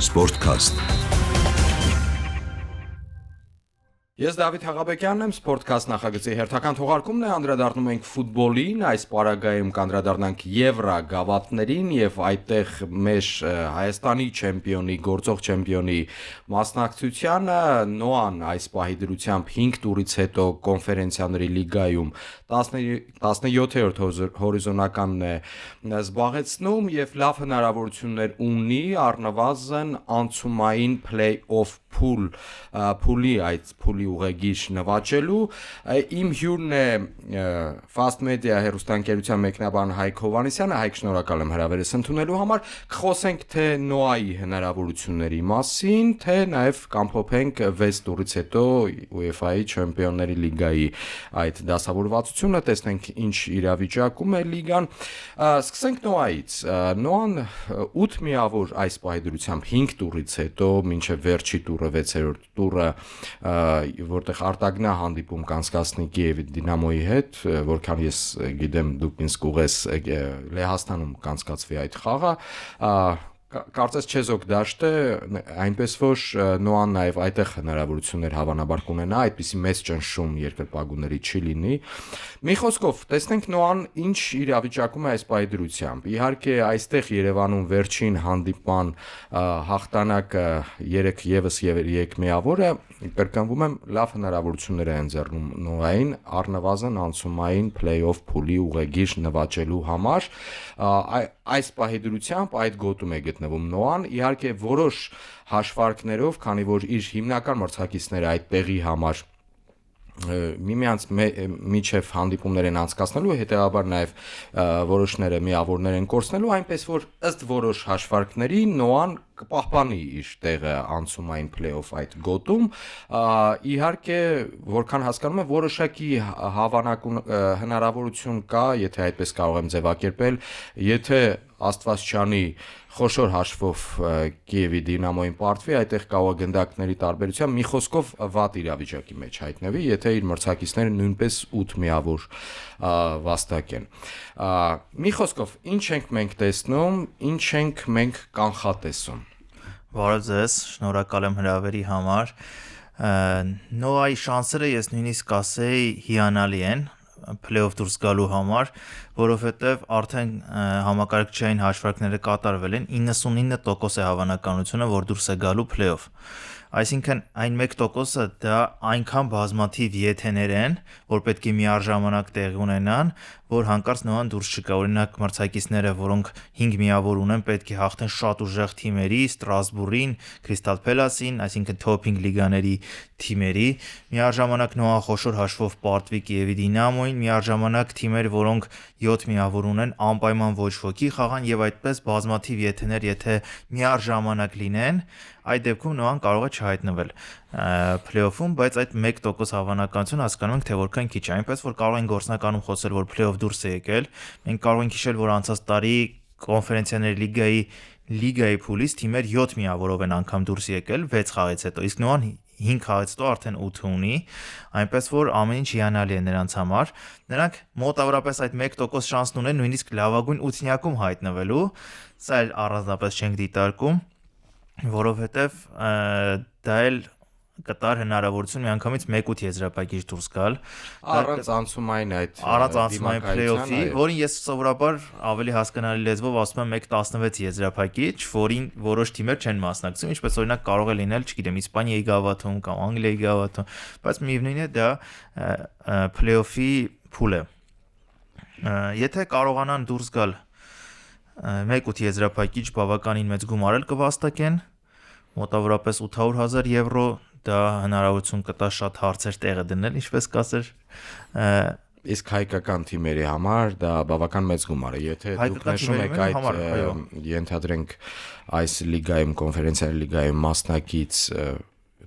Sportcast. Ես Դավիթ Հաղաբեկյանն եմ, Sportcast նախագծի հերթական թողարկումն է, անդրադառնում ենք ֆուտբոլին, այս պարագայում կանդրադառնանք Եվրո գավաթներին եւ այդտեղ մեր Հայաստանի չեմպիոնի, գործող չեմպիոնի մասնակցությանը Նոան այս պահի դրությամբ 5 տուրից հետո կոնֆերենցիաների լիգայում 17-րդ հորիզոնականն է զբաղեցնում եւ լավ հնարավորություններ ունի առնվազն անցումային play-off փուլի ուղեգիր նվաճելու իմ հյուրն է Fast Media հեռուստաընկերության մեկնաբան Հայկ Հովհաննիսյանը. Հայկ, շնորհակալ եմ հրավերս ընդունելու համար։ Կխոսենք թե Նոայի հնարավորությունների մասին, թե նաև կամփոփենք 6 տուրից հետո UEFA-ի Չեմպիոնների լիգայի այդ դասավորվածությունը, տեսնենք ինչ իրավիճակում է լիգան։ Սկսենք Նոայից։ Նոան 8 միավոր այս պահի դրությամբ 5 տուրից հետո մինչև վերջի տուրը 6-րդ տուրը որտեղ արտագնա հանդիպում կանցկացնի Կիևի Դինամոյի հետ, որքան ես գիտեմ դուք ինձ կուղես Լեհաստանում կանցկացվի այդ խաղը, կարծես չեզոք դաշտ է, այնպես որ Նոան նաև այդտեղ հնարավորություններ հավանաբար կունենա, այդպիսի մեծ ճնշում երկրպագուների չի լինի։ Մի խոսքով, տեսնենք Նոան ինչ իրավիճակում է այս պահի դրությամբ։ Իհարկե այստեղ Երևանում վերջին հանդիպման հաղթանակը 3 միավորը կրկնվում եմ լավ հնարավորություններ է ընձեռնում Նոային առնվազն անցումային play-off փուլի ուղեգիր նվաճելու համար։ Այս պահի դրությամբ այդ գոտում է գտնվում Նոան, իհարկե որոշ հաշվարկներով, քանի որ իր հիմնական մրցակիցները այդ տեղի համար միմյանց միջև հանդիպումներ են անցկացնելու, հետեւաբար նաև որոշները միավորներ են կորցնելու, այնպես որ ըստ որոշ հաշվարկների Նոան կպահպանի իր տեղը անցումային play-off այդ գոտում, իհարկե որքան հասկանում եմ որոշակի հնարավորություն կա, եթե այդպես կարող եմ ձևակերպել, եթե Աստված չանի խոշոր հաշվով Կիևի Դինամոյին պարտվի, այդտեղ կարող է գնդակների տարբերությամբ մի խոսքով վատ իրավիճակի մեջ հայտնվի, եթե իր մրցակիցները նույնպես 8 միավոր վաստակեն։ Մի խոսքով, ինչ ենք մենք տեսնում, ինչ ենք մենք կանխատեսում։ Բարև ձեզ, շնորհակալ եմ հրավերի համար։ Նոայի շանսերը ես նույնիսկ ասեի հիանալի են play-off դուրս գալու համար, որովհետև արդեն համակարգչային հաշվարկները կատարվել են, 99% է հավանականությունը, որ դուրս է գալու play-off։ Այսինքն այն 1%-ը դա այնքան բազմաթիվ եթեներ են, որ պետք է միառժամանակ տեղի ունենան, որ հանկարծ Նոան դուրս չկա։ Օրինակ մրցակիցները, որոնք 5 միավոր ունեն, պետք է հաղթեն շատ ուժեղ թիմերի, Ստրասբուրգին, Crystal Palace-ին, այսինքն top-ing լիգաների թիմերի, միառժամանակ Նոան խոշոր հաշվով պարտվի Կիևի Դինամոյին, միառժամանակ թիմեր, որոնք 7 միավոր ունեն, անպայման ոչ ոքի խաղան եւ այդպես բազմաթիվ եթեներ, եթե միառժամանակ լինեն, այդ դեպքում Նոան կարող է չհայտնվել play-off-ում, բայց այդ 1% հավանականություն հասկանում ենք, թե որքան քիչ է, այնպես որ կարող են գործնականում խոսել, որ play-off դուրս է եկել։ Մենք կարող ենք հիշել, որ անցած տարի կոնֆերենցիաների լիգայի փուլից թիմեր 7 միավորով են անգամ դուրս եկել 6 խաղից հետո, իսկ Նոան 5 խաղից հետո արդեն 8 ունի, այնպես որ ամեն ինչ հիանալի է նրանց համար։ Նրանք մոտավորապես այդ 1% շանսն ունեն նույնիսկ լավագույն 8-նյակում հայտնվելու, սա էլ առանձնապես չենք դիտարկում, որովհետև դա էլ կտար հնարավորություն միանգամից 1-8 եզրափակիչ դուրս գալ առանց անցումային play-off-ի, որին ես սովորաբար ավելի հասկանալի լեզվով ասում եմ 1-16 եզրափակիչ, որին որոշ թիմեր չեն մասնակցում, ինչպես օրինակ կարող է լինել, չգիտեմ, Իսպանիայի գավաթում կամ Անգլիայի գավաթում, բայց միևնույն է դա play-off-ի փուլ է։ Եթե կարողանան դուրս գալ 1-8 եզրափակիչ բավականին մեծ գումար կվաստակեն, մոտավորապես 800,000 եվրո, դա հնարավորություն կտա շատ հարցեր տեղը դնել, ինչպես կասեր։ Իսկ հայկական թիմերի համար դա բավական մեծ գումար է, եթե դուք նշում եք այդ ենթադրենք այս լիգայում, կոնֆերենցիայի լիգայում մասնակից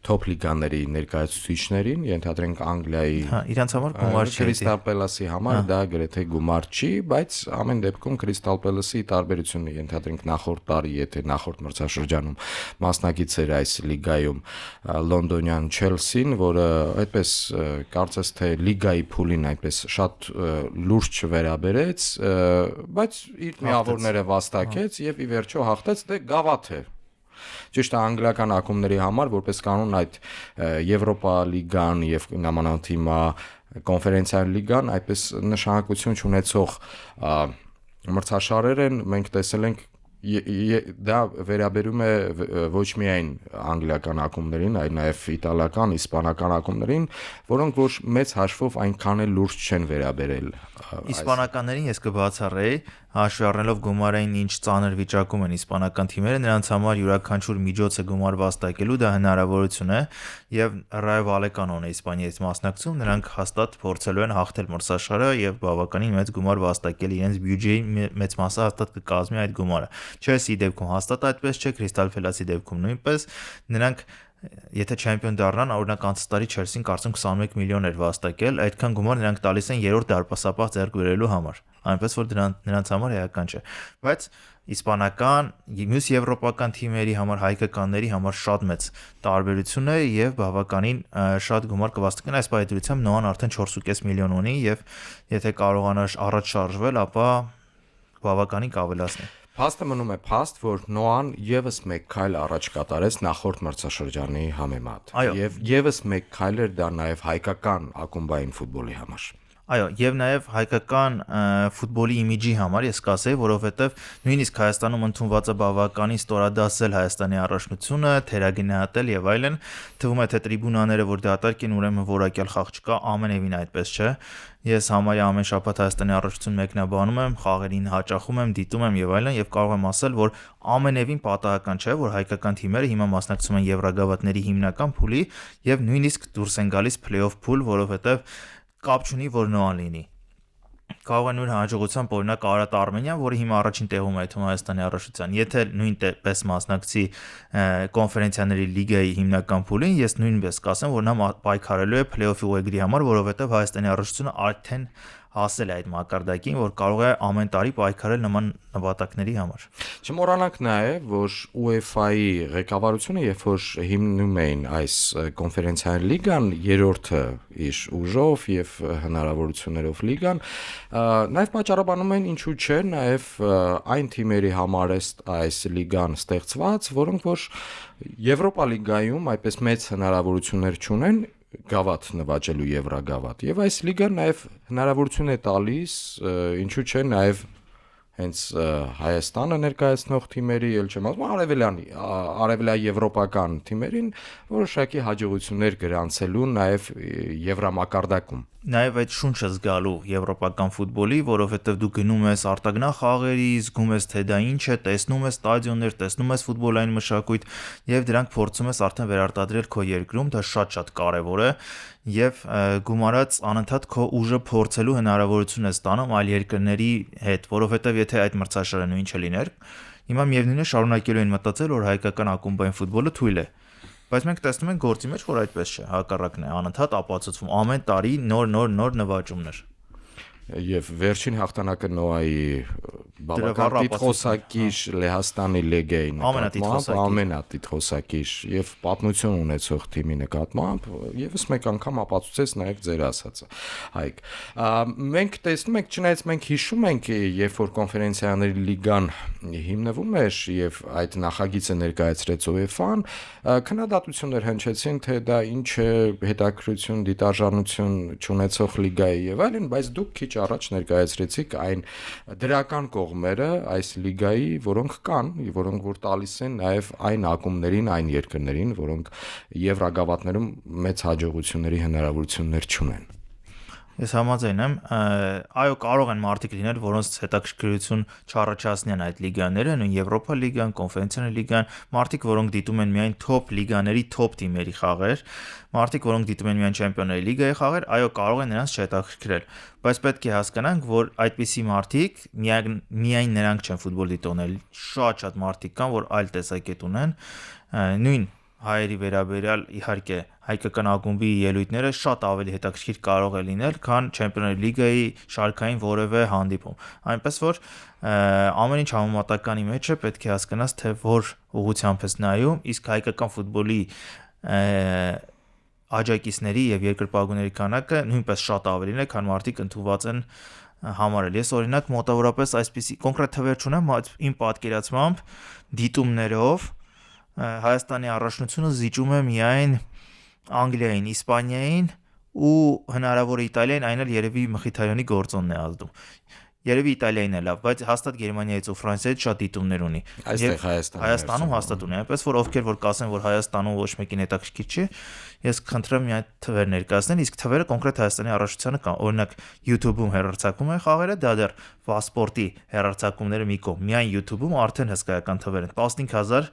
top լիգաների ներկայացուցիչներին, ենթադրենք Անգլիայի իրանց համար գումար չի, Crystal Palace-ի համար դա գրեթե գումար չի, բայց ամեն դեպքում Crystal Palace-ի տարբերությունը ենթադրենք նախորդ տարի, եթե նախորդ մրցաշրջանում մասնակից էր այս լիգայում լոնդոնյան Chelsea-ն, որը այդպես կարծես թե լիգայի փուլին այդպես շատ լուրջ չվերաբերեց, բայց իր միավորները վաստակեց եւ ի վերջո հաղթեց, դե գավաթ է Ճիշտ է, անգլիական ակումբների համար որպես կանոն այդ Եվրոպա լիգան եւ նամանավանդ հիմա կոնֆերենցիոն լիգան այդպես նշանակություն ունեցող մրցաշարեր են, մենք տեսել ենք դա վերաբերում է ոչ միայն անգլիական ակումբներին, այլ նաև իտալական, իսպանական ակումբներին, որոնք որ մեծ հաշվով այնքան էլ լուրջ չեն վերաբերել։ Իսպանականներին ես կբացառեի, հաշվի առնելով գումարային ինչ ծանր վիճակում են իսպանական թիմերը, նրանց համար յուրաքանչյուր միջոցը գումար վաստակելու դա հնարավորություն է, եւ Ռայո Վալեկանոն է Իսպանիայից մասնակցում, նրանք հաստատ փորձելու են հաղթել մրցաշարը եւ բավականին մեծ գումար վաստակել, իրենց բյուջեի մեծ մասը հաստատ կկազմի այդ գումարը։ Չելսիի դեպքում հաստատ այդպես չէ, Քրիստալ Փելասի դեպքում նույնպես նրանք եթե չեմպիոն դառնան, օրինակ անցած տարի Չելսին կարծում 21 միլիոն էր վաստակել, այդքան գումար նրանք տալիս են երրորդ դարպասապահ ձեռք բերելու համար, այնպես որ նրանց համար էական չէ, բայց իսպանական, մյուս եվրոպական թիմերի համար, հայկականների համար շատ մեծ տարբերություն է եւ բավականին շատ գումար կվաստակեն, այս պայմանությամբ Նոան արդեն 4.5 միլիոն ունի եւ եթե կարողանա առաջ շարժվել, ապա բավականին կավելացնի։ Փաստը մնում է փաստ, որ Նոան եւս մեկ քայլ առաջ կատարեց նախորդ մրցաշրջանի համեմատ։ Եվ եւս մեկ քայլ էր դա նաեւ հայկական ակումբային ֆուտբոլի համար։ Այո, եւ նաեւ հայկական ֆուտբոլի իմիջի համար ես կասեի, որովհետեւ նույնիսկ Հայաստանում ընդունված է բավականին ստորադասել Հայաստանի առաջնությունը, թերագնահատել եւ այլն, թվում է թե տրիբունաները որ դատարկ են, ուրեմն որակյալ խաղ չկա, ամենևին այդպես չէ։ Ես համարյա ամեն շաբաթ Հայաստանի առաջնություն մեկնաբանում եմ, խաղերին հաճախում եմ, դիտում եմ եւ այլն եւ կարող եմ ասել, որ ամենևին պատահական չէ, որ հայկական թիմերը հիմա մասնակցում են Եվրագավաթների հիմնական փուլի եւ նույնիսկ դուրս են գալիս play-off փուլ, որովհետեւ կապ չունի որ Նոան լինի։ Կարող է նույն հաջողությամբ օրինակ Արարատ Արմենիան, որը հիմա առաջին տեղում է այդում Հայաստանի առաջնության, եթե նույնպես մասնակցի կոնֆերենցիաների լիգայի հիմնական փուլին, ես նույնպես կասեմ, որ նա պայքարելու է play-off-ի ուղեգրի համար, որովհետև Հայաստանի առաջնությունը արդեն հասել է այդ մակարդակին, որ կարող է ամեն տարի պայքարել նման նպատակների համար։ Չմոռանանք նաև, որ UEFA-ի ղեկավարությունը, երբ որ հիմնում էին այս կոնֆերենցիոն լիգան, երրորդը իր ուժով եւ հնարավորություններով լիգան, նաև պատճառաբանում են ինչու՞ չէ, նաև այն թիմերի համար այս լիգան ստեղծված, որոնք որ Եվրոպա լիգայում այդպես մեծ հնարավորություններ չունեն գավաթ նվաճելու Եվրագավաթ եւ այս լիգան նաեւ հնարավորություն է տալիս ինչու՞ չէ նաեւ հենց Հայաստանը ներկայացնող թիմերի, ել չեմ ասում, արևելաեվրոպական թիմերին որոշակի հաջողություններ գրանցելու նաեւ Եվրամակարդակում։ Նաև այդ շունչը զգալու եվրոպական ֆուտբոլի, որովհետև դու գնում ես արտագնա խաղերի, զգում ես թե դա ինչ է, տեսնում ես ստադիոններ, տեսնում ես ֆուտբոլային մշակույթ եւ դրանք փորձում ես արդեն վերարտադրել քո երկրում, դա շատ կարեւոր է եւ գումարած անընդհատ քո ուժը փորձելու հնարավորություն է ստանում այլ երկրների հետ, որովհետև եթե այդ մրցաշարը նույն չլիներ, հիմա միևնույն է շարունակելու են մտածել, որ հայկական ակումբային ֆուտբոլը թույլ է։ Բայց մենք տեսնում ենք գործի մեջ, որ այդպես չէ, հակառակն է, անընդհատ ապացուցվում, ամեն տարի նոր նվաճումներ։ Եվ վերջին հաղթանակը Նոայի բավական տիտղոսակիր Լեհաստանի Լեգեի նկատմամբ, ամենատիտղոսակիր եւ պատմություն ունեցող թիմի նկատմամբ, եւս մեկ անգամ ապացուցեց նաեւ ձեր ասածը։ Հայկ, մենք տեսնում ենք, չնայած մենք հիշում ենք, երբ որ կոնֆերենցիաների լիգան հիմնվում էր եւ այդ նախագիծը ներկայացրեց UEFA-ն, քննադատություններ հնչեցին, թե դա ինչ է հետաքրքրություն, դիտարժանություն չունեցող լիգայի եւ այլն, բայց դուք քիչ առաջ ներկայացրեցիք այն դրական կողմերը այս լիգայի, որոնք կան, որոնք որ տալիս են նաև այն ակումբներին, այն երկրներին, որոնք Եվրագավաթներում մեծ հաջողությունների հնարավորություններ չունեն։ Ես համաձայն եմ, այո, կարող են մարդիկ լինել, որոնց հետաքրքրություն չառաջացնեն այդ լիգաները, նույն Եվրոպա լիգան, կոնֆերենցիոն լիգան, մարդիկ, որոնք դիտում են միայն top լիգաների top թիմերի խաղեր, մարդիկ, որոնք դիտում են միայն Չեմպիոնների լիգայի խաղեր, այո, կարող են նրանց չհետաքրքրել, բայց պետք է հասկանանք, որ այդպիսի մարդիկ միայն նրանք չեն ֆուտբոլ դիտողներ, շատ մարդիկ կան, որ այլ տեսակետ ունեն, նույն հայերի վերաբերյալ իհարկե հայկական ակումբի ելույթները շատ ավելի հետաքրքիր կարող է լինել, քան Չեմպիոնների լիգայի շարքային որևէ հանդիպում։ Այնպես որ ամեն ինչ համեմատականի մեջ է, պետք է հասկանաս, թե որ ուղղությամբ ես նայում, իսկ հայկական ֆուտբոլի աջակիցների եւ երկրպագուների քանակը նույնպես շատ ավելին է, քան մարդիկ ընդունված են համարել։ Ես օրինակ մոտավորապես այսպիսի կոնկրետ թվեր չունեմ, իմ պատկերացմամբ դիտումներով Հայաստանի առաջնությունը զիջում է միայն Անգլիային, Իսպանիային ու հնարավոր է Իտալիային, այն էլ երևի Մխիթարյանի գործոնն է ազդում։ Երևի Իտալիային է լավ, բայց հաստատ Գերմանիայից ու Ֆրանսիայից շատ դիտումներ ունի։ Այստեղ Հայաստանում հաստատ ունի, այնպես որ ովքեր որ կասեն, որ Հայաստանում ոչ մեկին հետաքրքիր չի, ես կխնդրեմ մի հատ թվեր ներկայացնել, իսկ թվերը կոնկրետ Հայաստանի առաջնությանը կան։ Օրինակ YouTube-ում հեռարձակում են խաղերը, դա դեռ Ֆասպորտի հեռարձակումները մի կողմ, միայն YouTube-ում արդեն հսկայական թվեր են։ 15000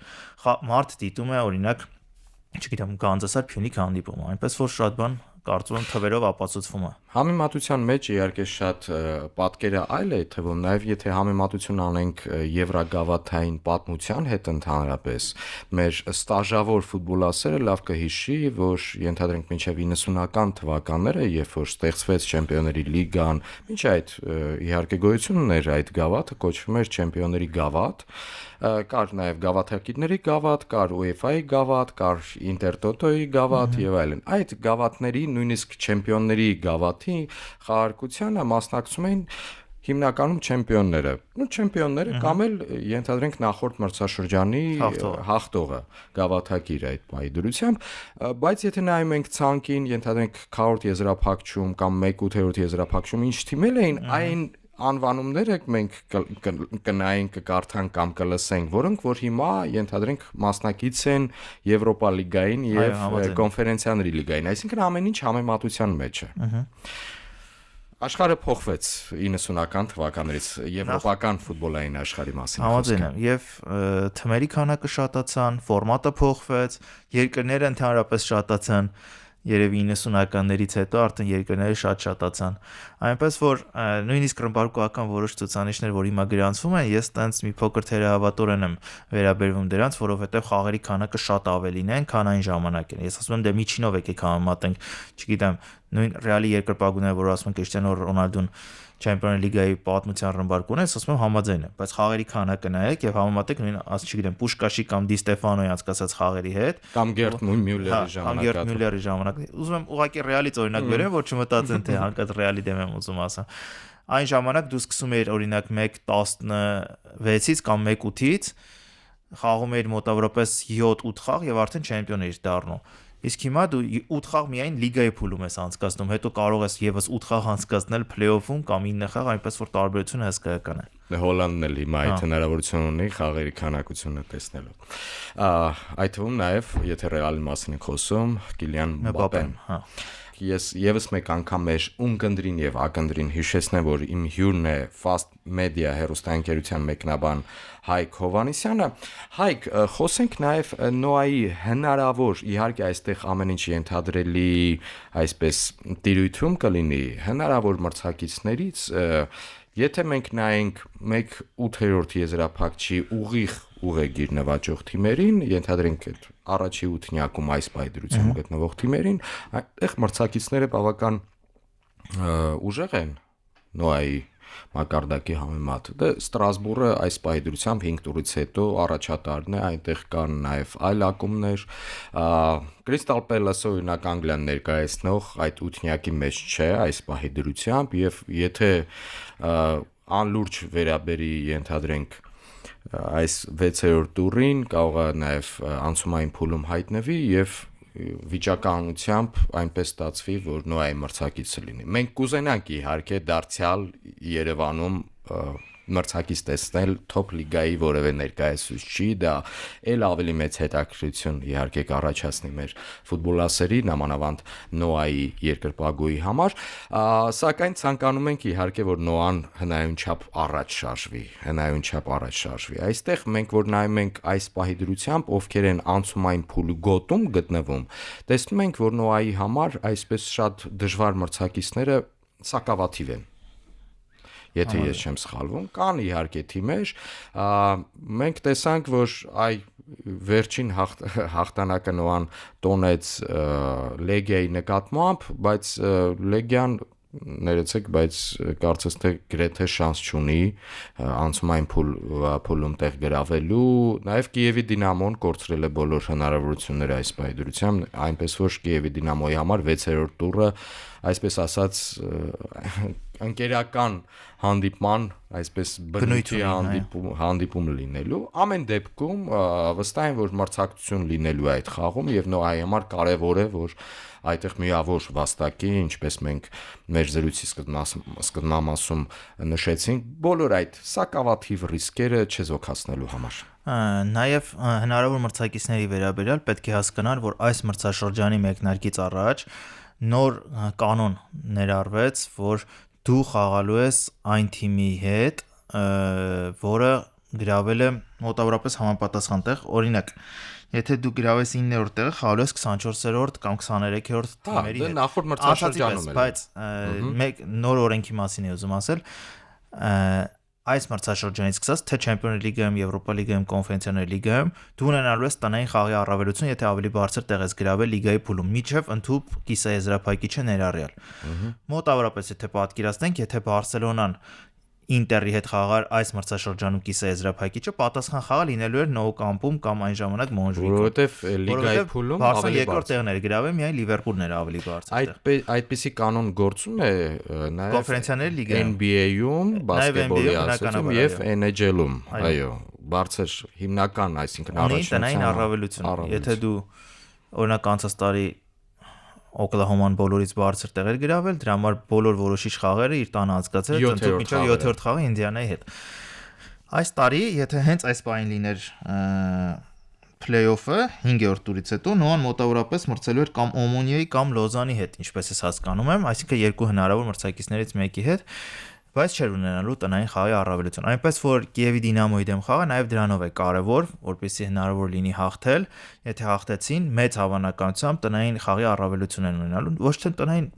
մարդ դիտում է օրինակ, չգիտեմ, Գանձասար Փյունիկ հանդիպում, այնպես որ շատ բան կարծում եմ թվերով ապացուցվում է։ Համեմատության մեջ իհարկե շատ պատկերը այլ է թվում, նաև եթե համեմատություն անենք Եվրագավաթային պատմության հետ ընդհանրապես, մեր ստաժավոր ֆուտբոլասերը լավ կհիշի, որ ենթադրենք մինչև 90-ական թվականները, երբ որ ստեղծվեց Չեմպիոնների լիգան, մինչ այդ իհարկե գոյություն ուներ այդ գավաթը, կոչվում էր Չեմպիոնների գավաթ, կար նաև գավաթակիրների գավաթ, կար UEFA-ի գավաթ, կար Ինտերտոտոյի գավաթ եւ այլն։ Այդ գավաթների, նույնիսկ չեմպիոնների գավաթի խաղարկությանը մասնակցում էին հիմնականում չեմպիոնները։ Ու չեմպիոնները կամ էլ ենթադրենք նախորդ մրցաշրջանի հաղթողը, գավաթակիր այդ պայդրությամբ, բայց եթե նայում ենք ցանկին, ենթադրենք քառորդ եզրափակում կամ 1/8 եզրափակում ինչ թիմեր էին, այն անվանումները մենք կնայենք, կկարդանք կամ կլսենք, որոնք որ հիմա ենթադրենք մասնակից են Եվրոպա լիգային եւ կոնֆերենցիաների լիգային, այսինքն ամեն ինչ համեմատության մեջ է։ Աշխարհը փոխվեց 90-ական թվականներից եվրոպական ֆուտբոլային աշխարհի մասին։ Համաձայն եմ, եւ թմերի քանակը շատացան, ֆորմատը փոխվեց, երկրները ընդհանրապես շատացան, երևի 90-ականներից հետո արդեն երկրները շատ-շատացան։ Այնպես որ նույնիսկ ռմբարկողական որոշ ցուցանիշներ, որ հիմա գրանցվում են, ես տենց մի փոքր թերահավատորեն եմ վերաբերվում դրանց, որովհետեւ խաղերի քանակը շատ ավելին են, քան այն ժամանակին։ Ես ասում եմ, դե միջինով եկեք համեմատենք, չգիտեմ, նույն Ռեալի երկրպագուները, որ ասում են Կրիստիանո Ռոնալդուն Չեմպիոնների լիգայի պատմության ռմբարկուն է, ասում եմ համաձայն եմ, բայց խաղերի քանակը նայեք եւ համեմատեք նույն, չգիտեմ, Պուշկաշի կամ Դի Ստեֆանոյի անցկացած խաղերի հետ, կամ Գերտ Մյուլլերի ժամանակ։ Ուզում եմ ուղղակի Ռեալից օրինակ բերեմ, որ չմտածեն թե հանկարծ Ռեալի դեմ եմ ուզում ասեմ։ Այն ժամանակ դու սկսում էիր օրինակ 1:16-ից կամ 1:8-ից խաղում էիր մոտավորապես 7-8 խաղ եւ արդեն չեմպիոն էիր դառնում։ Իսկ հիմա դու 8 խաղ միայն լիգայի փուլում ես անցկացնում, հետո կարող ես եւս 8 խաղ անցկացնել փլեյոֆում կամ 9 խաղ, այնպես որ տարբերությունը հսկայական է։ Հոլանդն էլ հիմա այդ հնարավորություն ունի խաղերի քանակությունը տեսնելու։ Այդ թվում նաև, եթե Ռեալի մասին ենք խոսում, Կիլիան Մբապեն։ Ես եւս մեկ անգամ մեր ունկնդրին եւ ակնդրին հիշեցնեմ, որ իմ հյուրն է Fast Media հեռուստաընկերության մեկնաբան Հայկ Հովհաննիսյանը։ Հայկ, խոսենք նաև Նոայի հնարավոր, իհարկե այստեղ ամեն ինչ ենթադրելի, այսպես տիրույթում կլինի, հնարավոր մրցակիցներից, եթե մենք նայենք 1/8 եզրափակչի ուղեգիր նվաճող թիմերին, ենթադրենք այդ առաջի ութնյակում այս պայդրությամբ գտնվող թիմերին, այդտեղ մրցակիցները բավական ուժեղ են Նոայի մակարդակի համեմատ։ Դե Ստրասբուրգը այս պայդրությամբ 5 տուրից հետո առաջատարն է, այնտեղ կան նաև այլ ակումբներ, Crystal Palace-ը օրինակ Անգլիան ներկայացնող այդ ութնյակի մեջ չէ այս պայդրությամբ եւ եթե անլուրջ վերաբերի ենթադրենք այս 6-րդ տուրին կարող է նաև անցումային փուլում հայտնվի եւ վիճակահանությամբ այնպես ստացվի, որ Նոայի մրցակիցը լինի։ Մենք կուզենանք իհարկե դարձյալ Երևանում մրցակից տեսնել top լիգայի որևէ ներկայացուցիչի, դա ել ավելի մեծ հետաքրքրություն իհարկե կառաջացնի մեր ֆուտբոլասերի, նամանավանդ Նոայի երկրպագուի համար, սակայն ցանկանում ենք իհարկե, որ Նոան հնայուն չափ առաջ շարժվի։ Այստեղ մենք որ նայում ենք այս պահի դրությամբ, ովքեր են անցումային փուլի գոտում գտնվում, տեսնում ենք, որ Նոայի համար այսպես շատ դժվար մրցակիցները սակավաթիվ են։ Եթե ես չեմ սխալվում, կան իհարկե թիմեր, մենք տեսանք, որ վերջին հաղթանակը Նոան տոնեց Լեգիայի նկատմամբ, բայց Լեգիան ներեցեք, բայց կարծես թե գրեթե շանս չունի անցումային փուլում տեղ գրավելու, նաև Կիևի Դինամոն կորցրել է բոլոր հնարավորությունները այս պայդրությամբ, այնպես որ Կիևի Դինամոյի համար 6-րդ տուրը, այսպես ասած, ընկերական հանդիպման, այսպես բնույթի հանդիպում լինելու, ամեն դեպքում վստահ եմ, որ մրցակցություն լինելու է այդ խաղում եւ Նոայի համար կարեւոր է, որ այդտեղ միավոր վաստակի, ինչպես մենք մեր զրույցի սկզբնամասում նշեցինք, բոլոր այդ սակավաթիվ ռիսկերը չեզոքացնելու համար։ Նաև հնարավոր մրցակիցների վերաբերյալ պետք է հասկանալ, որ այս մրցաշրջանի մեկնարկից առաջ նոր կանոն ներառվեց, որ դու խաղալու ես այն թիմի հետ, որը գրավել է մոտավորապես համապատասխան տեղ, օրինակ եթե դու գրավես 9-րդ տեղը, խաղալու ես 24-րդ կամ 23-րդ թիմերի հետ։ Նախորդ մրցաշրջանում էր։ Բայց մեկ նոր օրենքի մասին է ուզում ասել, այս մրցաշրջանից սկսած, թե Չեմպիոններ լիգայում, Եվրոպա լիգայում, Կոնֆերենցիաների լիգայում դու ունենալու ես տնային խաղի առավելություն, եթե ավելի բարձր տեղ ես գրավել լիգայի փուլում, միջև ընդհանուր կիսաեզրափակիչը ներառյալ։ Մոտավորապես եթե պատկերացնենք, եթե Բարսելոնան Ինտերի հետ խաղար այս մրցաշրջանում կիսաեզրափակիչը, պատասխան խաղը լինելու էր Nou Camp-ում կամ այն ժամանակ Montjuic-ում, որովհետև լիգայի փուլում ավելի երկրորդ տեղն էր գրավել, միայն Լիվերպուլն էր ավելի բարձր տեղ։ Այդպիսի կանոն գործում է նաև Կոնֆերենցիաների լիգայում, NBA-ում, բասկետբոլի ասոցիացիայում եւ NHL-ում, այո, բարձր հիմնական, այսինքն տնային առավելություն։ Եթե դու օրինակ անցած տարի Օկլահոման բոլորից բարձր տեղեր գրավել, դրա համար բոլոր որոշիչ խաղերը իր տանը անցկացրել, ընդհանուր մինչև 7-րդ խաղը Ինդիանայի հետ։ Այս տարի, եթե հենց այս պահին լիներ play-off-ը 5-րդ տուրից հետո, Նոան մոտավորապես մրցելու էր կամ Օմոնիայի կամ Լոզանի հետ, ինչպես ես հասկանում եմ, այսինքն երկու հնարավոր մրցակիցներից մեկի հետ, բայց չէր ունենալու տնային խաղի առավելություն։ Այնպես որ Կիևի Դինամոյի դեմ խաղը նաև դրանով է կարևոր, որպեսզի հնարավոր լինի հաղթել, եթե հաղթեցին, մեծ հավանականությամբ տնային խաղի առավելություն են ունենալու, ոչ թե տնային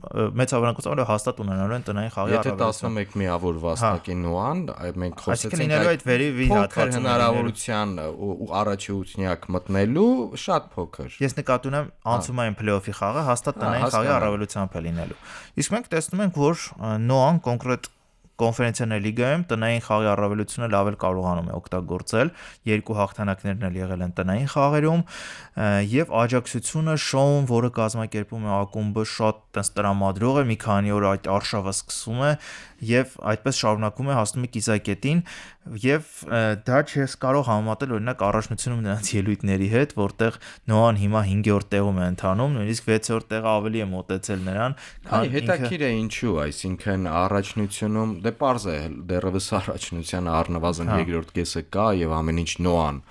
մեծ հավանականությամբ, այլ հաստատ ունենալու են տնային խաղի առավելություն։ Եթե 11 միավոր վաստակի Նոան, մենք խոսեցինք այդ վերի հատվածում հնարավորության ու առաջի ութնյակ մտնելու շատ փոքր։ Ես նկատի ունեմ անցումային play-off-ի խաղը հաստատ տնային խաղի առավելությամբ է լինելու։ Իսկ մենք տեսնում ենք, որ Նոան կոնկրետ Կոնֆերենցիաների լիգայում տնային խաղի առավելությունը լավ էլ կարողանում է օգտագործել, երկու հաղթանակներն էլ եղել են տնային խաղերում եւ աջակցությունը շոուն, որը կազմակերպում է ակումբը, շատ տես տրամադրող է, մի քանի օր այդ արշավը սկսում է եւ այդպես շարունակում է հասնում է կիզակետին եւ դա չես կարող համեմատել օրինակ առաջնությունում նրանց ելույթների հետ, որտեղ Նոան հիմա 5-րդ տեղում է ընթանում, նույնիսկ 6-րդ տեղը ավելի է մոտեցել նրան, քան հետաքրքիր է ինչու, այսինքն առաջնությունում դե պարզ է դեռևս առաջնության առնվազն երկրորդ կեսը կա եւ ամեն ինչ Նոան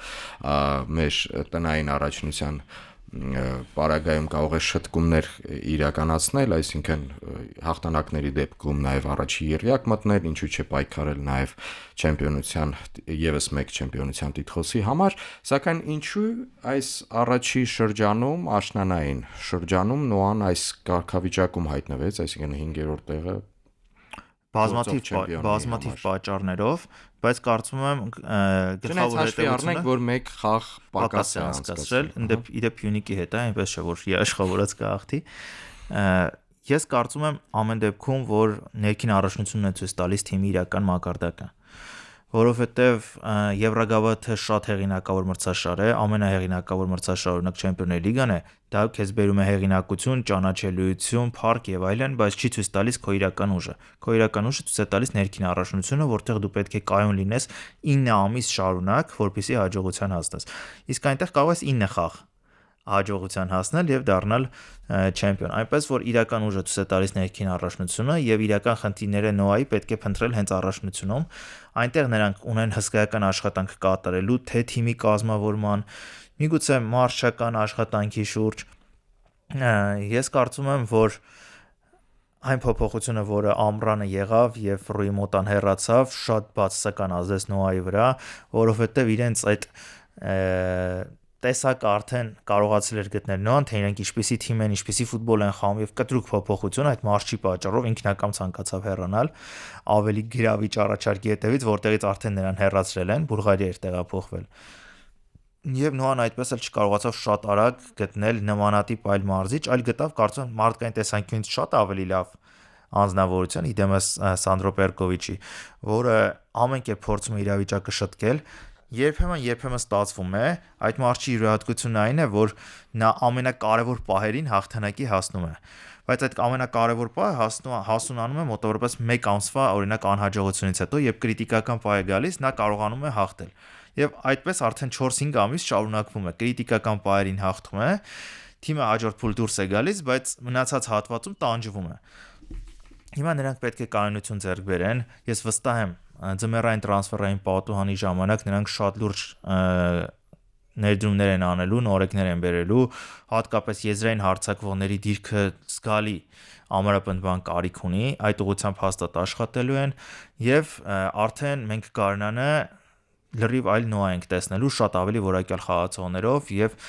մեր տնային առաջնության պարագայում կարող է շտկումներ իրականացնել, այսինքն հաղթանակների դեպքում նաև առաջի երրյակ մտնել, ինչու՞ չէ պայքարել նաև չեմպիոնության եւս մեկ չեմպիոնության տիտղոսի համար, սակայն ինչու այս առաջի շրջանում, աշնանային շրջանում Նոան այս կարգավիճակում հայտնվեց, այսինքն 5-րդ տեղը բազմաթիվ պատճառներով, բայց կարծում եմ գլխավոր հետևությունը որ մեկ խաղ պակաս է անցկացրել, իդեպ Յունիկի հետ է, այնպես չէ որ երաշխավորած կհաղթի։ Ես կարծում եմ ամեն դեպքում, որ ներքին առաջնությունն է ցույց տալիս թիմի իրական մակարդակը, որովհետև Եվրոգավաթը շատ հեղինակավոր մրցաշար է, ամենահեղինակավոր մրցաշարը օրինակ Չեմպիոնների լիգան է, դա քեզ բերում է հեղինակություն, ճանաչելիություն, փառք եւ այլն, բայց չի ցույց տալիս քո իրական ուժը։ Քո իրական ուժը ցույց է տալիս ներքին առաջնությունը, որտեղ դու պետք է կայուն լինես 9 ամիս շարունակ, որպեսզի հաջողության հասնես։ Իսկ այնտեղ կարող ես 9 խաղ հաջողության հասնել եւ դառնալ չեմպիոն։ Այնպես որ իրական ուժը ցույց է տալիս ներքին առաջնությունը եւ իրական խնդիրները Նոայի պետք է փնտրել հենց առաջնությունում։ Այնտեղ նրանք ունեն հսկայական աշխատանք կատարելու թե թիմի կազմավորման, միգուցե մարշչական աշխատանքի շուրջ։ Ես կարծում եմ, որ այն փոփոխությունը, որը Ամրանը եղավ եւ Ռուի Մոտան հեռացավ, շատ բացասական ազդեց Նոայի վրա, որովհետեւ իրենց այդ տեսակ արդեն կարողացել էր գտնել Նոան, թե իրենք ինչպիսի թիմ են, ինչպիսի ֆուտբոլ են խաղում եւ կտրուկ փոփոխություն այդ մարշի պատճառով ինքնակամ ցանկացավ հեռանալ ավելի գրավիչ առաջարկի հետևից, որտեղից արդեն նրան հեռացրել են, Բուլղարիա էր տեղափոխվել։ Եվ Նոան այդպես էլ չկարողացավ շատ արագ գտնել նմանատիպ այլ մարզիչ, այլ գտավ կարծում մարդկային տեսանկյունից շատ ավելի լավ անձնավորություն, իդեմս Սանդրո Պերկովիչի, որը ամեն կերպ փորձում է իրավիճակը շտկել։ Երբեմն ստացվում է, այդ մարզչի յուրահատկությունն այն է, որ նա ամենակարևոր պահերին հաղթանակի հասնում է։ բայց այդ ամենակարևոր պահը հասունանում է մոտավորապես 1 ամսվա օրինակ անհաջողությունից հետո, երբ կրիտիկական պահ է գալիս, նա կարողանում է հաղթել։ Եվ այդպես արդեն 4-5 ամիս շարունակվում է, կրիտիկական պահերին հաղթում է, թիմը հաջորդ փուլ դուրս է գալիս, բայց մնացած հատվածում տանջվում է։ Հիմա նրանք պետք է կայունություն ձեռք բերեն, ես վստահ եմ, ձմեռային տրանսֆերային պատուհանի ժամանակ նրանք շատ լուրջ ներդրումներ են անելու, նորեկներ են բերելու, հատկապես եզրային հարձակվողների դիրքը զգալի ամրապնդման կարիք ունի, այդ ուղղությամբ հաստատ աշխատելու են եւ արդեն մենք Գարնանը լրիվ այլ նոա ենք տեսնելու շատ ավելի որակյալ խաղացողներով եւ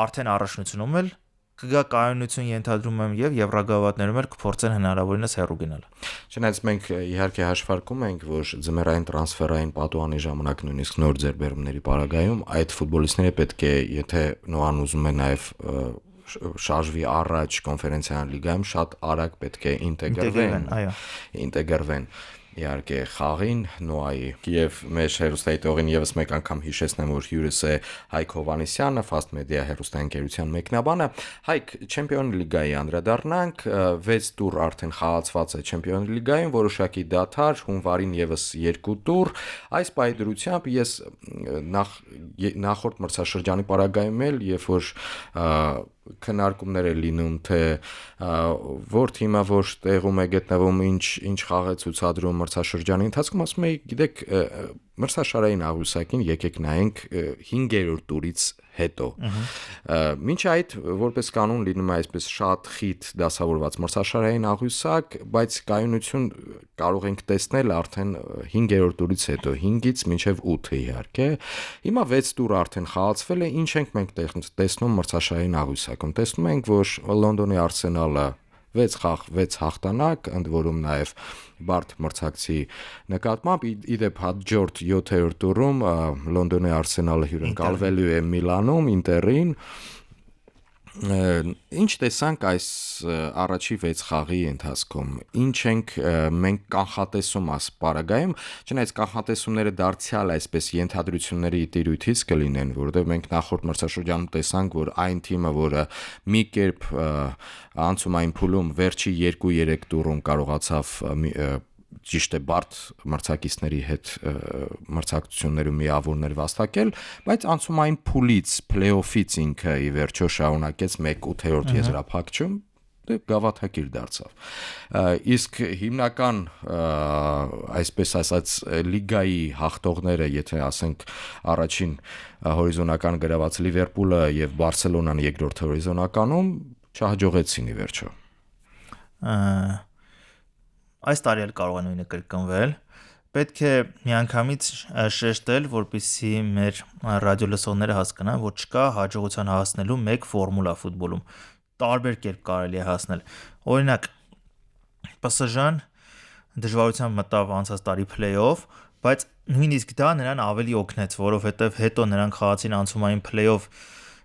արդեն առաջնությունում էլ կգա կայունություն ենթադրում եմ եւ եվրագավաթներում էլ կփորձեն հնարավորինս հեռու գնալ։ Չնայած մենք իհարկե հաշվարկում ենք, որ ձմեռային տրանսֆերային պատուհանի ժամանակ նույնիսկ նոր ձեռբերումների պարագայում այդ ֆուտբոլիստները պետք է, եթե նոան ուզում է նաեւ շարժվի առաջ կոնֆերենցիական լիգայում շատ արագ պետք է ինտեգրվեն իհարկե խաղին նոայի եւ մեր հերոստայի տողին եւս մեկ անգամ հիշեցնեմ որ հյուրս է Հայկ Հովանեսյանը Fast Media հերոստայնքերության մեկնաբանը Հայկ Չեմպիոնս լիգայի անդրադառնանք 6 տուր արդեն խաղացված է Չեմպիոնս լիգայում որոշակի դադար հունվարին եւս 2 տուր այս պայդրությամբ ես նախորդ մրցաշրջանի պարագայում էլ երբ որ քննարկումներ է լինում թե որ թիմը որ տեղում է գտնվում ինչ խաղ է ցուցադրում մրցաշրջանի ընթացքում ասում եի գիտեք մրցաշարային աղյուսակին եկեք նայենք 5-րդ տուրից հետո մինչ այդ որպես կանոն լինում է այսպես շատ խիտ դասավորված մրցաշարային աղյուսակ բայց կայունություն կարող ենք տեսնել արդեն 5-րդ տուրից հետո 5-ից մինչև 8-ը իհարկե հիմա 6 տուր արդեն խաղացվել է ինչ ենք մենք տեսնում մրցաշարային աղյուսակում տեսնում ենք որ Լոնդոնի Արսենալը 6 խաղ 6 հաղթանակ ընդ որում նաև բարդ մրցակցի նկատմամբ իդեպ հաջորդ 7-րդ տուրում Լոնդոնի Արսենալը հյուրընկալվելու է Միլանում Ինտերին ինչ տեսանք այս առաջի 6 խաղի ընթացքում ինչ ենք մենք կանխատեսում աս պարագայում չնայած կանխատեսումները դարձյալ այսպես ենթադրությունների տիրույթից կլինեն որովհետև մենք նախորդ մրցաշրջանում տեսանք որ այն թիմը որը մի կերպ անցումային փուլում վերջի 2-3 տուրում կարողացավ ճիշտ է բարդ մրցակիցների հետ մրցակցություններում միավորներ վաստակել, բայց անցումային փուլից play-off-ից ինքը ի վերջո շարունակեց 1/8 եզրափակում գավաթակիր դարձավ իսկ հիմնական այսպես ասած լիգայի հաղթողները եթե ասենք առաջին հորիզոնական գրաված Լիվերպուլը եւ Բարսելոնան երկրորդ հորիզոնականում չհաջողեցին ի վերջո Այս տարի էլ կարող է նույնը կրկնվել պետք է միանգամից շեշտել որպեսզի մեր ռադիոլսողները հասկանան որ չկա հաջողության հասնելու մեկ ֆորմուլա ֆուտբոլում տարբեր կերպ կարելի է հասնել օրինակ PSG-ն դժվարությամբ մտավ անցած տարի play-off բայց նույնիսկ դա նրան ավելի օգնեց որովհետև հետո նրանք խաղացին անցումային play-off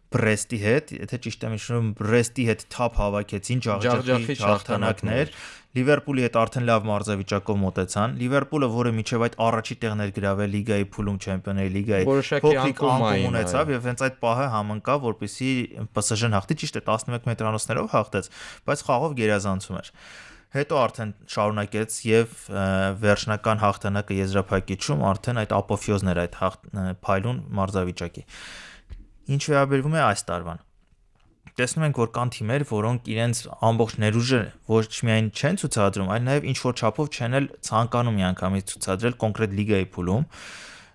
Բրեստի հետ, եթե ճիշտ եմ հիշում, Բրեստի հետ թափ հավաքեցին ջախջախի հաղթանակներ, Լիվերպուլի հետ արդեն լավ մարզավիճակով մոտեցան, Լիվերպուլը, որը մինչև այդ առաջի տեղն էր գրավել լիգայի փուլում Չեմպիոնների լիգայի, փոքրիկ անկում ունեցավ եւ հենց այդ պահը համընկավ, որպեսզի PSG-ն հաղթի, ճիշտ է 11 մետրանոցներով հաղթեց, բայց խաղով գերազանցում էր։ Հետո արդեն շարունակեց եւ վերջնական հաղթանակը եզրափակիչում արդեն այդ ապոֆեոզն էր այդ փայլուն մարզավիճակի։ Ինչ վերաբերվում է այս տարվան տեսնում ենք որ կան թիմեր որոնք իրենց ամբողջ ներուժը ոչ միայն չեն ցուցադրում այլ նաև ինչ որ չափով չեն էլ ցանկանում միանգամից ցուցադրել կոնկրետ լիգայի փուլում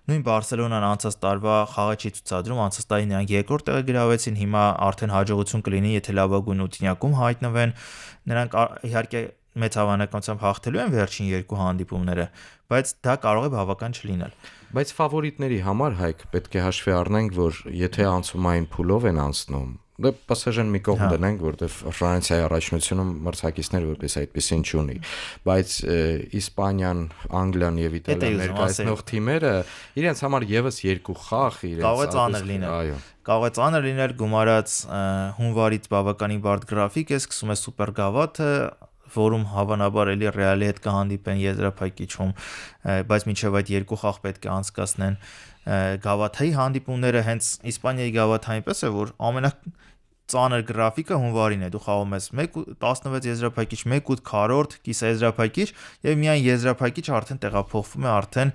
նույն Բարսելոնան անցած տարվա խաղը չի ցուցադրում անցած տարի նրանք երկրորդ տեղը գրավեցին հիմա արդեն հաջողություն կլինի եթե լավագույն ութնյակում հայտնվեն նրանք իհարկե մեծ հավանականությամբ հաղթելու են վերջին երկու հանդիպումները բայց դա կարող է բավական չլինել բայց ֆավորիտների համար Հայկ պետք է հաշվի առնենք որ եթե անցումային փուլով են անցնում դե PSG-ն մի կողմ դնենք որտեվ Ֆրանսիայի առաջնությունում մրցակիցներ որպես այդպեսին չունի բայց Իսպանիան, Անգլիան եւ Իտալիան ներկայացնող թիմերը իրենց համար եւս երկու խաղ կարող է ծանր լինել գումարած հունվարից բավականին բարդ գրաֆիկ է սկսում է սուպեր գավաթը որում հավանաբար էլի Ռեալի հետ կհանդիպեն եզրափակիչում, բայց մինչև այդ երկու խաղ պետք է անցկացնեն գավաթայի հանդիպումները հենց Իսպանիայի գավաթային պես է, որ ծանր գրաֆիկը հունվարին է, դու խաղում ես 16 եզրափակիչ, 1/8 քառորդ, կիսաեզրափակիչ եւ միայն եզրափակիչ արդեն տեղափոխվում է արդեն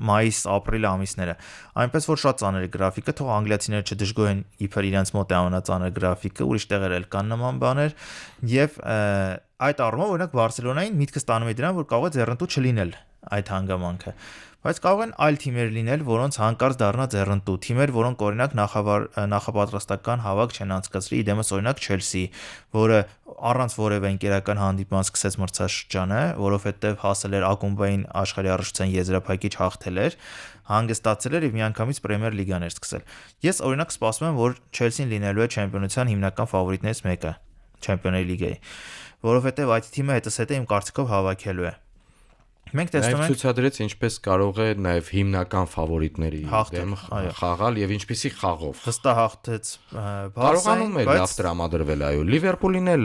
մայիս-ապրիլ ամիսները։ Այնպես որ շատ ծանր է գրաֆիկը, թող անգլիացիները չդժգոհեն, իբր իրենց մոտ է ամենածանր գրաֆիկը, ուրիշ տեղեր էլ կան նման բաներ եւ այդ առումով օրինակ Բարսելոնային միտքը ստանում է դրան, որ կարող է ձեռնտու չլինել այդ հանգամանքը, բայց կարող են այլ թիմեր լինել, որոնց հանկարծ դառնա ձեռնտու, թիմեր, որոնք օրինակ նախապատրաստական հավաք չեն անցկացրի, իդեմս օրինակ Չելսի, որը առանց որևէ ընկերական հանդիպման սկսեց մրցաշրջանը, որովհետև հասել էր ակումբային աշխարհի առաջության եզրափակիչ հաղթել էր, հանգստացել էր եւ միանգամից Պրեմիեր լիգան էր սկսել։ Ես օրինակ սպասում եմ, որ Չելսին լինելու է չեմպիոնության հիմնական ֆավորիտներից մեկը, Չեմպիոնների լիգայի, որովհետև այդ թիմը հետզհետե իմ կարծիքով հավաքելու է։ Մենք տեսնում ենք ցուցադրեց ինչպես կարող է նաև հիմնական ֆավորիտների դեմ խաղալ եւ ինչպիսի խաղով։ Վստահ հաղթեց Կարողանում է լավ տրամադրվել, այո։ Լիվերպուլին էլ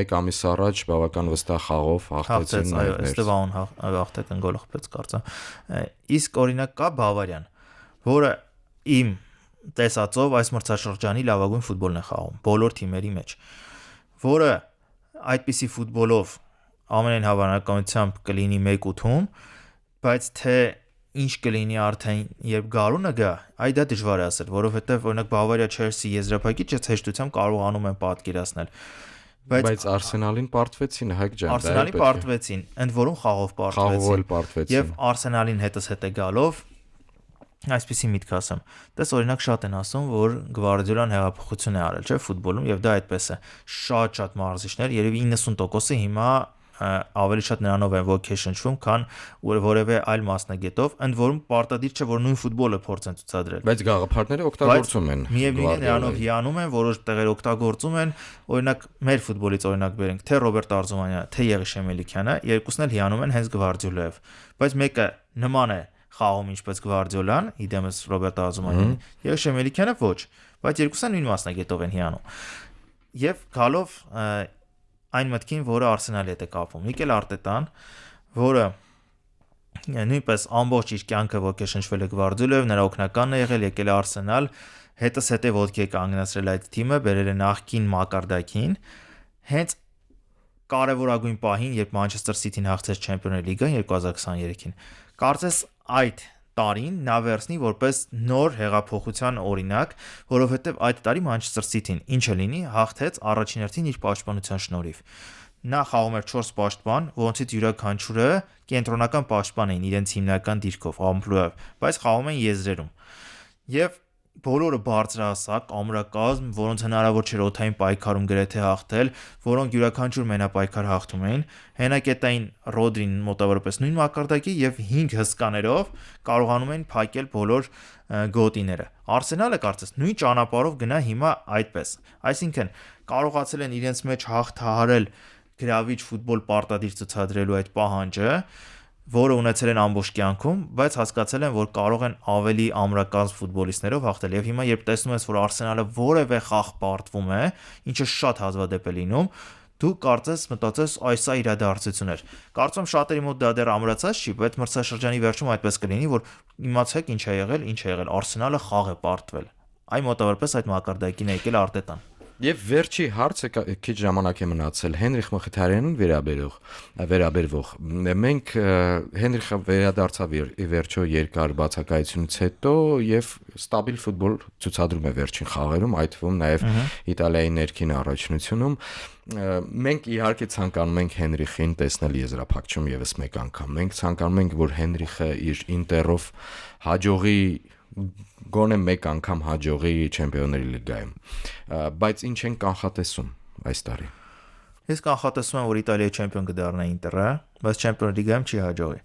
1 ամիս առաջ բավական վստահ խաղով հաղթեցին, այո, Էստեվան հաղթեց գոլ խփեց կարծեմ։ Իսկ օրինակ կա Բավարիան, որը իմ տեսածով այս մրցաշրջանի լավագույն ֆուտբոլն է խաղում բոլոր թիմերի մեջ, որը այդպիսի ֆուտբոլով ամենայն հավանականությամբ կլինի 1/8, բայց թե ինչ կլինի արդեն երբ գարունը գա, այդ դա դժվար է ասել, որովհետև օրինակ Բավարիա Չելսի եզրափակիչը հեշտությամբ կարողանում են պատկերացնել։ Բայց Արսենալին պարտվեցին, Հայկ ջան, Արսենալին պարտվեցին, ընդ որում խաղով պարտվեցին։ Եվ Արսենալին հետզհետե գալով այսպիսի միտք ասեմ։ Դες օրինակ շատ են ասում, որ Գվարդիոլան հեղափոխություն է արել, չէ՞, ֆուտբոլում, եւ դա այդպես է։ Շատ մարզիչներ, երևի 90%-ը հիմա ավելի շատ նրանով են ոգի շնչվում, քան որևէ այլ մասնագետով, ընդ որում պարտադիր չէ, որ նույն ֆուտբոլը փորձեն ցուցադրել։ Բայց գաղափարները օգտագործում են։ Միևնույն է, նրանով հիանում են, որոշ տեղեր օգտագործում են, օրինակ մեր ֆուտբոլից օրինակ բերենք, թե Ռոբերտ Արզումանյանը, թե Եղիշե Մելիքյանը, երկուսն էլ հիանում են հենց Գվարդիոլայով։ Բայց մեկը նման է խաղում ինչպես Գվարդիոլան, իդեմս Ռոբերտ Արզումանյանը, Եղիշե Մելիքյանը ոչ, բայց երկուսն նույն մասնագետով են հիանում։ Եվ գալով այն մտքին, որը Արսենալի հետ է կապվում, Միկել Արտետան, որը նույնպես ամբողջ իր կյանքը ոգեշնչվել է Գվարդիոլայով, նրա օգնականն է եղել, եկել է Արսենալ, հետզհետե ոտքի է կանգնացրել այդ թիմը, բերել է նախկին մակարդակին, հենց կարևորագույն պահին, երբ Մանչեսթեր Սիթին հաղթեց Չեմպիոնների լիգան 2023-ին։ Կարծես այդ տարին նա վերցնի որպես նոր հեղափոխության օրինակ, որովհետև այդ տարի Մանչեսթեր Սիթին ինչը լինի, հաղթեց առաջին հերթին իր պաշտպանության շնորհիվ։ Նա խաղում էր 4 պաշտպան, որոնցից յուրաքանչյուրը կենտրոնական պաշտպան էին իրենց հիմնական դիրքով, ամպլուայով, բայց խաղում են եզրերում։ Եվ բոլորը բարձրահասակ, ամրակազմ, որոնց հնարավոր չէր օդային պայքարում գրեթե հաղթել, որոնք յուրաքանչյուր մենապայքար հաղթում էին, հենակետային Ռոդրին մոտավորապես նույն մակարդակի եւ 5 հսկաներով կարողանում են փակել բոլոր գոտիները։ Արսենալը կարծես նույն ճանապարհով գնա հիմա այդպես։ Այսինքն կարողացել են իրենց մեջ հաղթահարել գրավիչ ֆուտբոլ պարտադիր ցուցադրելու այդ պահանջը, որը ունեցել են ամբողջ կյանքում, բայց հասկացել են, որ կարող են ավելի ամրակազմ ֆուտբոլիստներով հաղթել։ Եվ հիմա երբ տեսնում ես, որ Արսենալը որևէ խաղ պարտվում է, ինչը շատ հազվադեպ է լինում, դու կարծես մտածես, այս է իրադարձություն էր։ Կարծում շատերի մոտ դա դեռ ամրացած չի, բայց մրցաշրջանի վերջում այդպես կլինի, որ իմացեք ինչ է եղել, Արսենալը խաղ է պարտվել։ Այ մոտավորապես այդ մակարդակին է եկել Արտետան։ Եվ վերջի հարցը քիչ ժամանակ է մնացել Հենրիխ Մխիթարյանին վերաբերվող։ Մենք Հենրիխը վերադարձավ ի վերջո երկար բացակայությունից հետո եւ ստաբիլ ֆուտբոլ ցուցադրում է վերջին խաղերում, այդ թվում նաեւ Իտալիայի ներքին առաջնությունում։ Մենք իհարկե ցանկանում ենք Հենրիխին տեսնել եզրափակչում եւս մեկ անգամ։ Մենք ցանկանում ենք, որ Հենրիխը իր Ինտերով հաջողի գոնե մեկ անգամ հաջողի Չեմպիոնների լիգայում, բայց ինչ են կանխատեսում այս տարի։ Ես կանխատեսում եմ, որ Իտալիայի չեմպիոն կդառնա Ինտերը, բայց Չեմպիոնների լիգայում չի հաջողի։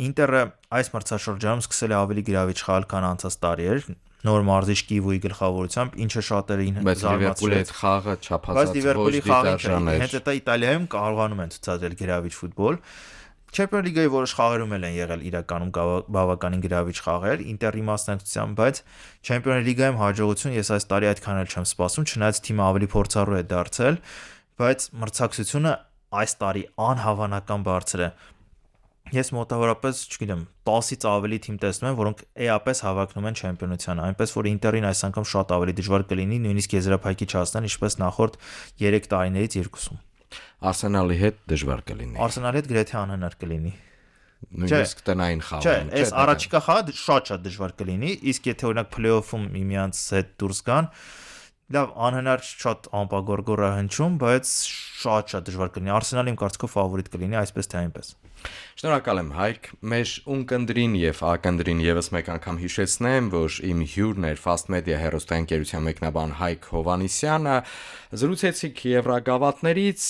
Ինտերը այս մրցաշրջանում սկսել է ավելի գրավիչ խաղալ, քան անցած տարի էր, նոր մարզիչ Կիվուի գլխավորությամբ, ինչը շատերին զարմացրել է խաղը չափազանց բայց Լիվերպուլի խաղը հենց այդ Իտալիայում կարողանում են ցուցադրել գրավիչ ֆուտբոլ։ Չեմպիոնս լիգայի որոշ խաղերում են եղել իրականում բավականին գրավիչ խաղեր Ինտերի մասնակցությամբ, բայց Չեմպիոնս լիգայում հաջողություն ես այս տարի այդքան էլ չեմ սպասում, չնայած թիմը ավելի փորձառու է դարձել, բայց մրցակցությունը այս տարի անհավանական բարձր է։ Ես մոտավորապես, չգիտեմ, 10-ից ավելի թիմ տեսնում եմ, որոնք էապես հավակնում են չեմպիոնությանը, այնպես որ Ինտերին այս անգամ շատ ավելի դժվար կլինի, նույնիսկ եզրափակիչ հասնել, ինչպես նախորդ 3 տարիներից 2-ում։ Արսենալի հետ դժվար կլինի։ Արսենալի հետ գրեթե անհնար կլինի։ Նույնիսկ տնային խաղում։ Չէ, այս առաջիկա խաղը շատ դժվար կլինի, իսկ եթե օրինակ փլեյոֆում միմյանց հետ դուրս գան, լավ, անհնար շատ ամպագորգոր է հնչում, բայց շատ դժվար կլինի։ Արսենալը իմ կարծիքով ֆավորիտ կլինի, այսպես թե այնպես։ Շնորհակալ եմ Հայկ, մեր ունկնդրին եւ ակնդրին եւս մեկ անգամ հիշեցնեմ, որ իմ հյուրն էր Fast Media հեռուստաընկերության մեկնաբան Հայկ Հովհաննիսյանը, զրուցեցիք Եվրագավաթներից,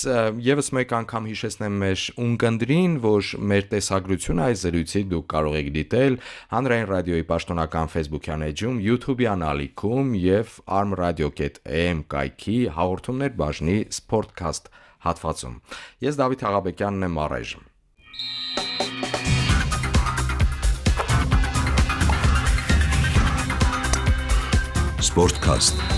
եւս մեկ անգամ հիշեցնեմ մեր ունկնդրին, որ մեր տեսագրությունը այս զրույցի դուք կարող եք դիտել Հանրային ռադիոյի պաշտոնական Facebook-յան էջում, YouTube-յան ալիքում եւ armradio.am կայքի հաղորդումներ բաժնի Sportcast հատվածում։ Ես Դավիթ Աղաբեկյանն եմ առայժմ։ Sportcast